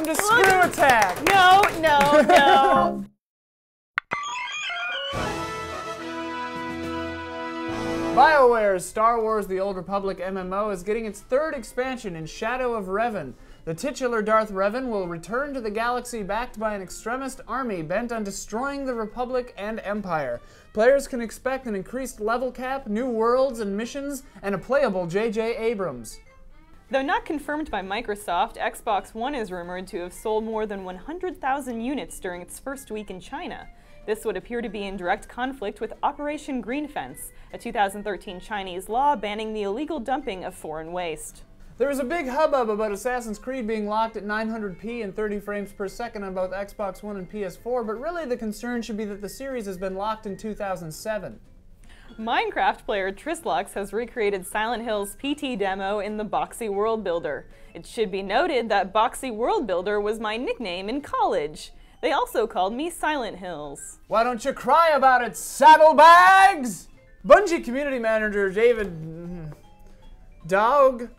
Welcome to Screw Attack! No, no, no. BioWare's Star Wars The Old Republic MMO is getting its third expansion in Shadow of Revan. The titular Darth Revan will return to the galaxy backed by an extremist army bent on destroying the Republic and Empire. Players can expect an increased level cap, new worlds and missions, and a playable J.J. Abrams. Though not confirmed by Microsoft, Xbox One is rumored to have sold more than 100,000 units during its first week in China. This would appear to be in direct conflict with Operation Green Fence, a 2013 Chinese law banning the illegal dumping of foreign waste. There was a big hubbub about Assassin's Creed being locked at 900p and 30 frames per second on both Xbox One and PS4, but really the concern should be that the series has been locked in 2007. Minecraft player Trislux has recreated Silent Hill's PT demo in the Boxy World Builder. It should be noted that Boxy World Builder was my nickname in college. They also called me Silent Hills. Why don't you cry about it, saddlebags? Bungie community manager David Dogu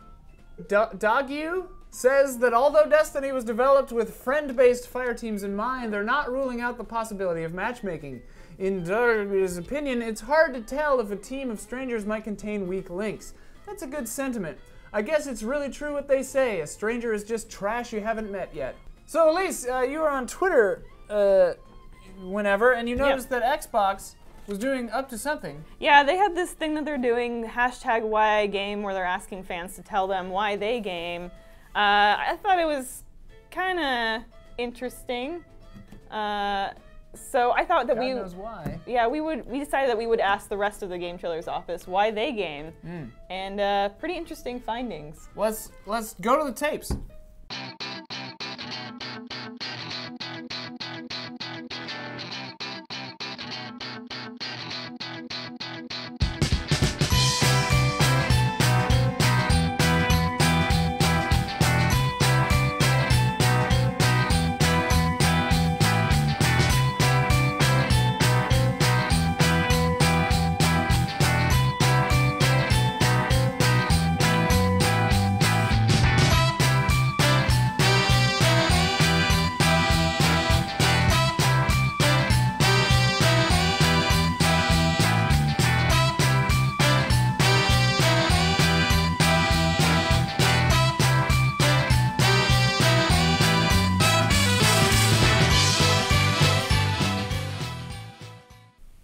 says that although Destiny was developed with friend-based fire teams in mind, they're not ruling out the possibility of matchmaking. In Dogu's opinion, it's hard to tell if a team of strangers might contain weak links. That's a good sentiment. I guess it's really true what they say. A stranger is just trash you haven't met yet. So Elise, you were on Twitter whenever, and you noticed that Xbox was doing up to something. Yeah, they have this thing that they're doing, hashtag why I game, where they're asking fans to tell them why they game. I thought it was kind of interesting. So I thought that God knows why. Yeah, we decided that we would ask the rest of the Game Chillers office why they game, and pretty interesting findings. Let's go to the tapes.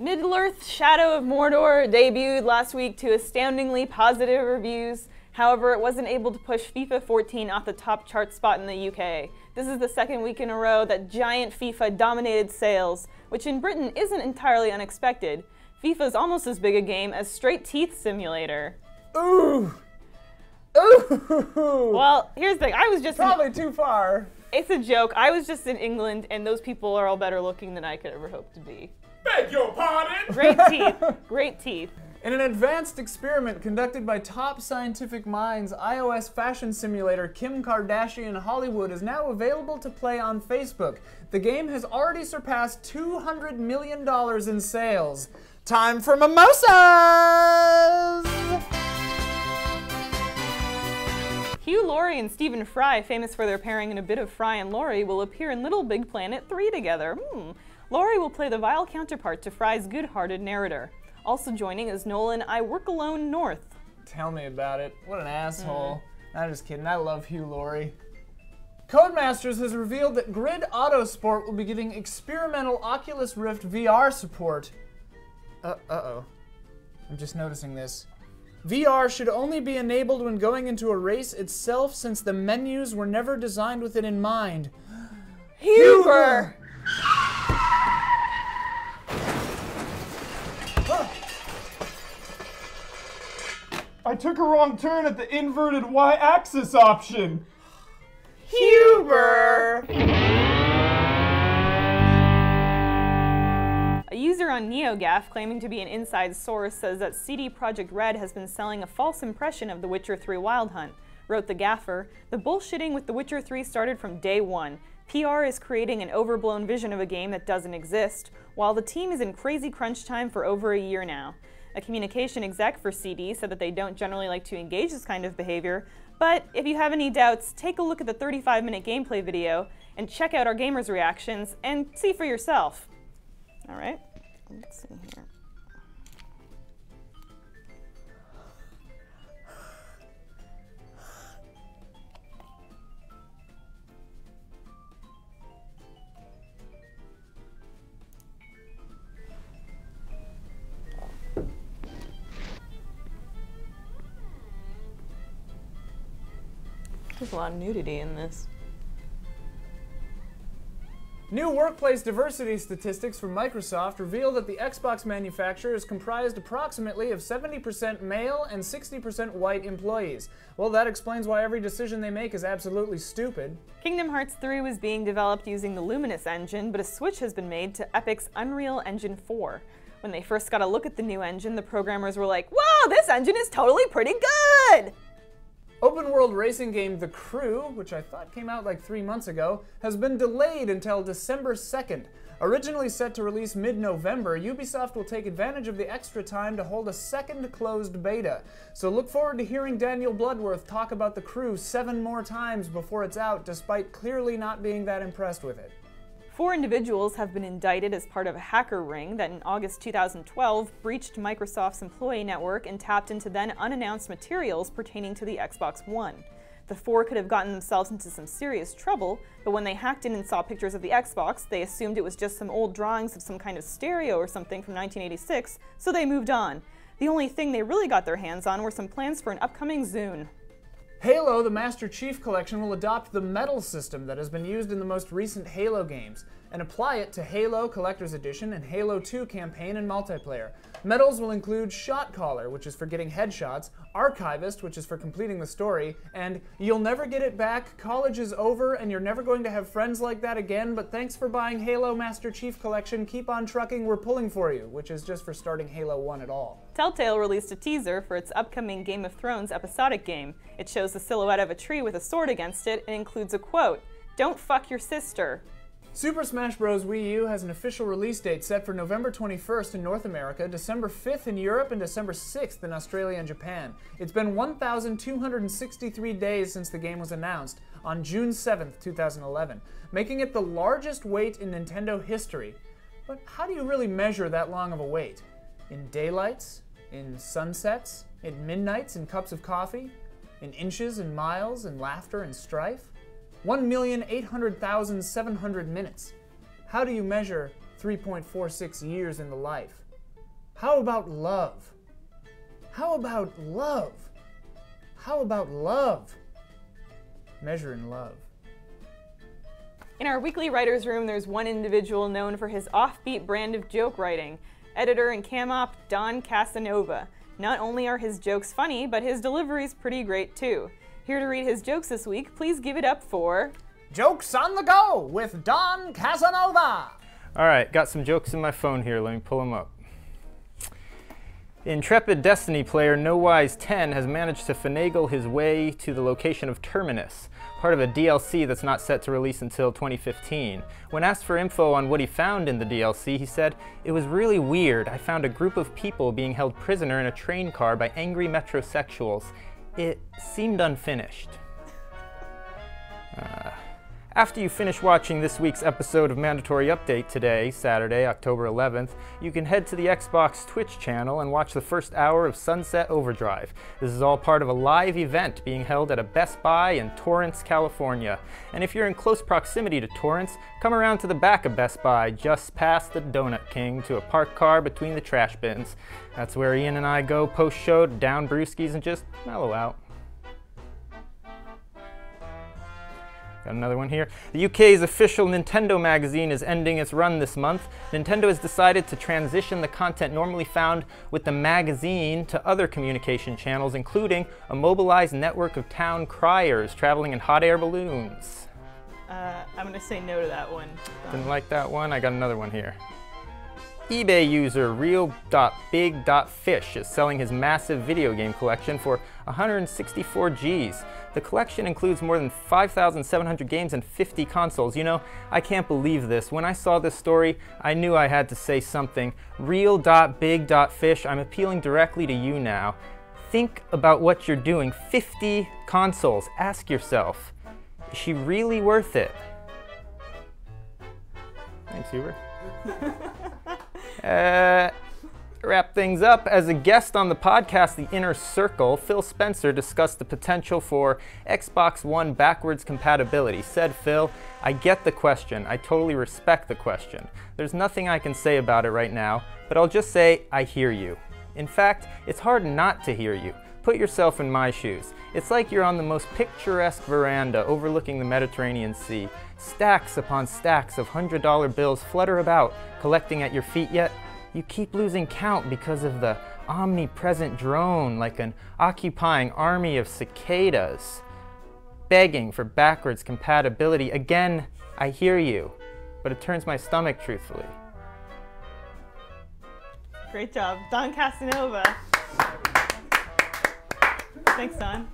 Middle-earth Shadow of Mordor debuted last week to astoundingly positive reviews. However, it wasn't able to push FIFA 14 off the top chart spot in the UK. This is the second week in a row that giant FIFA dominated sales, which in Britain isn't entirely unexpected. FIFA is almost as big a game as Straight Teeth Simulator. Ooh! Ooh! Well, here's the thing. I was just probably too far. It's a joke. I was just in England, and those people are all better looking than I could ever hope to be. Beg your pardon? Great teeth. Great teeth. In an advanced experiment conducted by top scientific minds, iOS fashion simulator Kim Kardashian Hollywood is now available to play on Facebook. The game has already surpassed $200 million in sales. Time for mimosas! Hugh Laurie and Stephen Fry, famous for their pairing in A Bit of Fry and Laurie, will appear in Little Big Planet 3 together. Laurie will play the vile counterpart to Fry's good-hearted narrator. Also joining is Nolan I Work Alone North. Tell me about it. What an asshole. I'm just kidding. I love Hugh Laurie. Codemasters has revealed that Grid Autosport will be getting experimental Oculus Rift VR support. Uh-oh. I'm just noticing this. VR should only be enabled when going into a race itself, since the menus were never designed with it in mind. Huber! I took a wrong turn at the inverted Y-axis option. Huber! A user on NeoGAF claiming to be an inside source says that CD Projekt Red has been selling a false impression of The Witcher 3 Wild Hunt. Wrote the gaffer, "The bullshitting with The Witcher 3 started from day one. PR is creating an overblown vision of a game that doesn't exist, while the team is in crazy crunch time for over a year now." A communication exec for CD said that they don't generally like to engage this kind of behavior, But if you have any doubts, take a look at the 35-minute gameplay video and check out our gamers' reactions and see for yourself. All right, let's see here. There's a lot of nudity in this. New workplace diversity statistics from Microsoft reveal that the Xbox manufacturer is comprised approximately of 70% male and 60% white employees. Well, that explains why every decision they make is absolutely stupid. Kingdom Hearts 3 was being developed using the Luminous engine, but a switch has been made to Epic's Unreal Engine 4. When they first got a look at the new engine, the programmers were like, "Whoa, this engine is totally pretty good!" Open-world racing game The Crew, which I thought came out like 3 months ago, has been delayed until December 2nd. Originally set to release mid-November, Ubisoft will take advantage of the extra time to hold a second closed beta. So look forward to hearing Daniel Bloodworth talk about The Crew 7 more times before it's out, despite clearly not being that impressed with it. 4 individuals have been indicted as part of a hacker ring that in August 2012 breached Microsoft's employee network and tapped into then unannounced materials pertaining to the Xbox One. The 4 could have gotten themselves into some serious trouble, but when they hacked in and saw pictures of the Xbox, they assumed it was just some old drawings of some kind of stereo or something from 1986, so they moved on. The only thing they really got their hands on were some plans for an upcoming Zune. Halo, the Master Chief Collection, will adopt the medal system that has been used in the most recent Halo games and apply it to Halo Collector's Edition and Halo 2 campaign and multiplayer. Medals will include Shot Caller, which is for getting headshots, Archivist, which is for completing the story, and You'll Never Get It Back, College is Over, and You're Never Going to Have Friends Like That Again, but thanks for buying Halo Master Chief Collection, keep on trucking, we're pulling for you, which is just for starting Halo 1 at all. Telltale released a teaser for its upcoming Game of Thrones episodic game. It shows the silhouette of a tree with a sword against it and includes a quote, "Don't fuck your sister." Super Smash Bros. Wii U has an official release date set for November 21st in North America, December 5th in Europe, and December 6th in Australia and Japan. It's been 1,263 days since the game was announced, on June 7th, 2011, making it the largest wait in Nintendo history. But how do you really measure that long of a wait? In daylights? In sunsets? In midnights and cups of coffee? In inches and miles and laughter and strife? 1,800,700 minutes. How do you measure 3.46 years in the life? How about love? How about love? How about love? Measuring love. In our weekly writer's room, there's one individual known for his offbeat brand of joke writing, editor and cam-op Don Casanova. Not only are his jokes funny, but his delivery's pretty great too. Here to read his jokes this week, please give it up for... Jokes on the Go with Don Casanova! Alright, got some jokes in my phone here, let me pull them up. Intrepid Destiny player NoWise10 has managed to finagle his way to the location of Terminus, part of a DLC that's not set to release until 2015. When asked for info on what he found in the DLC, he said, "It was really weird. I found a group of people being held prisoner in a train car by angry metrosexuals. It seemed unfinished." After you finish watching this week's episode of Mandatory Update today, Saturday, October 11th, you can head to the Xbox Twitch channel and watch the first hour of Sunset Overdrive. This is all part of a live event being held at a Best Buy in Torrance, California. And if you're in close proximity to Torrance, come around to the back of Best Buy, just past the Donut King, to a parked car between the trash bins. That's where Ian and I go post-show to down brewskis and just mellow out. Got another one here. The UK's official Nintendo magazine is ending its run this month. Nintendo has decided to transition the content normally found with the magazine to other communication channels, including a mobilized network of town criers traveling in hot air balloons. I'm gonna say no to that one. Didn't like that one. I got another one here. eBay user real.big.fish is selling his massive video game collection for 164 Gs. The collection includes more than 5,700 games and 50 consoles. You know, I can't believe this. When I saw this story, I knew I had to say something. Real.big.fish, I'm appealing directly to you now. Think about what you're doing. 50 consoles. Ask yourself, is she really worth it? Thanks, Huber. Wrap things up, as a guest on the podcast The Inner Circle, Phil Spencer discussed the potential for Xbox One backwards compatibility. Said Phil, "I get the question. I totally respect the question. There's nothing I can say about it right now, but I'll just say I hear you. In fact, it's hard not to hear you. Put yourself in my shoes. It's like you're on the most picturesque veranda overlooking the Mediterranean Sea. Stacks upon stacks of $100 bills flutter about, collecting at your feet, yet you keep losing count because of the omnipresent drone, like an occupying army of cicadas. Begging for backwards compatibility. Again, I hear you, but it turns my stomach, truthfully." Great job, Don Casanova. Thanks, Don.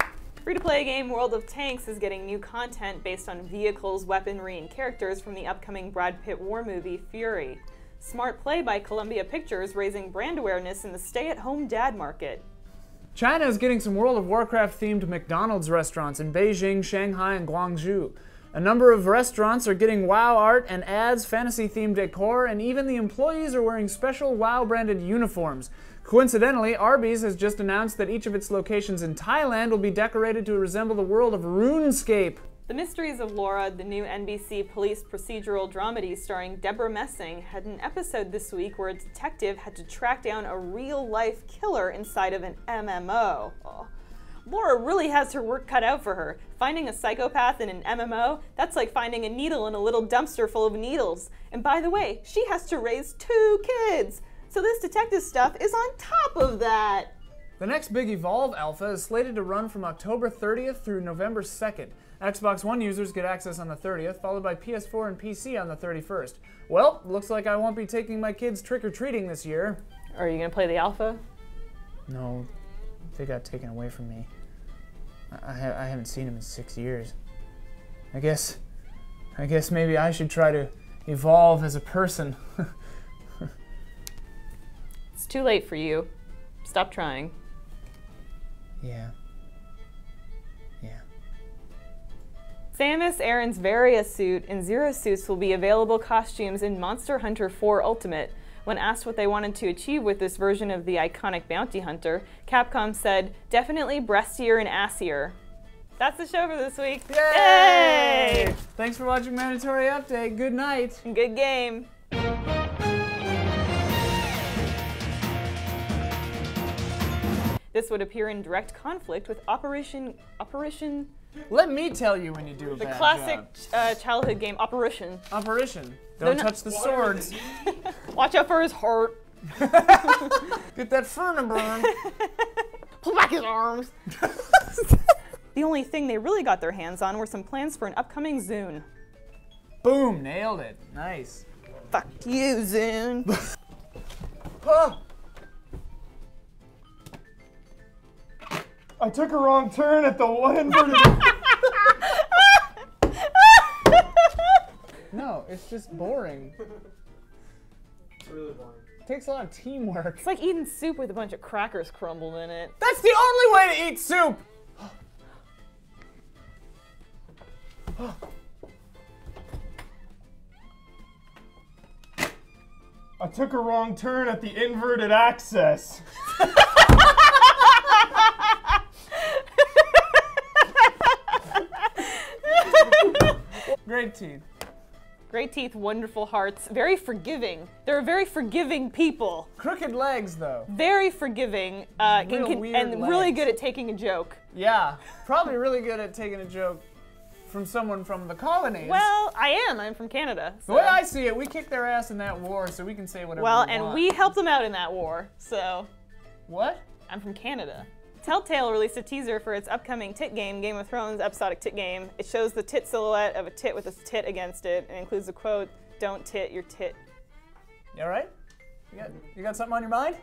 Free-to-play game World of Tanks is getting new content based on vehicles, weaponry, and characters from the upcoming Brad Pitt war movie, Fury. Smart play by Columbia Pictures, raising brand awareness in the stay-at-home dad market. China is getting some World of Warcraft-themed McDonald's restaurants in Beijing, Shanghai, and Guangzhou. A number of restaurants are getting WoW art and ads, fantasy-themed decor, and even the employees are wearing special WoW-branded uniforms. Coincidentally, Arby's has just announced that each of its locations in Thailand will be decorated to resemble the world of RuneScape. The Mysteries of Laura, the new NBC police procedural dramedy starring Deborah Messing, had an episode this week where a detective had to track down a real-life killer inside of an MMO. Oh. Laura really has her work cut out for her. Finding a psychopath in an MMO, that's like finding a needle in a little dumpster full of needles. And by the way, she has to raise 2 kids. So this detective stuff is on top of that. The next big Evolve alpha is slated to run from October 30th through November 2nd. Xbox One users get access on the 30th, followed by PS4 and PC on the 31st. Well, looks like I won't be taking my kids trick-or-treating this year. Are you gonna play the alpha? No, they got taken away from me. I haven't seen them in 6 years. I guess maybe I should try to evolve as a person. It's too late for you. Stop trying. Yeah. Samus Aran's Varia suit and Zero suits will be available costumes in Monster Hunter 4 Ultimate. When asked what they wanted to achieve with this version of the iconic bounty hunter, Capcom said, "Definitely breastier and assier." That's the show for this week. Yay! Thanks for watching Mandatory Update. Good night. And good game. This would appear in direct conflict with Operation. Let me tell you when you do a The bad classic job. childhood game, Operation. Operation. Don't touch the swords. Watch out for his heart. Get that furnace burn. Pull back his arms. The only thing they really got their hands on were some plans for an upcoming Zune. Boom, nailed it. Nice. Fuck you, Zune. Huh. I took a wrong turn at the inverted. No, it's just boring. It's really boring. It takes a lot of teamwork. It's like eating soup with a bunch of crackers crumbled in it. That's the only way to eat soup! I took a wrong turn at the inverted axis. Great teeth. Great teeth, wonderful hearts, very forgiving. They're a very forgiving people. Crooked legs, though. Very forgiving, Real weird and really legs. good at taking a joke. Yeah, probably really good at taking a joke from someone from the colonies. Well, I am. I'm from Canada. So. The way I see it, we kicked their ass in that war, so we can say whatever Well, we and want. we helped them out in that war, so. What? I'm from Canada. Telltale released a teaser for its upcoming tit game, Game of Thrones episodic tit game. It shows the tit silhouette of a tit with a tit against it, and includes the quote, "Don't tit your tit." You all right? You got something on your mind?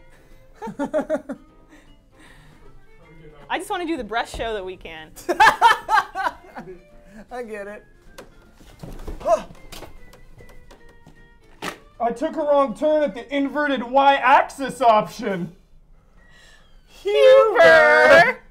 I just want to do the best show that we can. I get it. I took a wrong turn at the inverted y-axis option. Huber!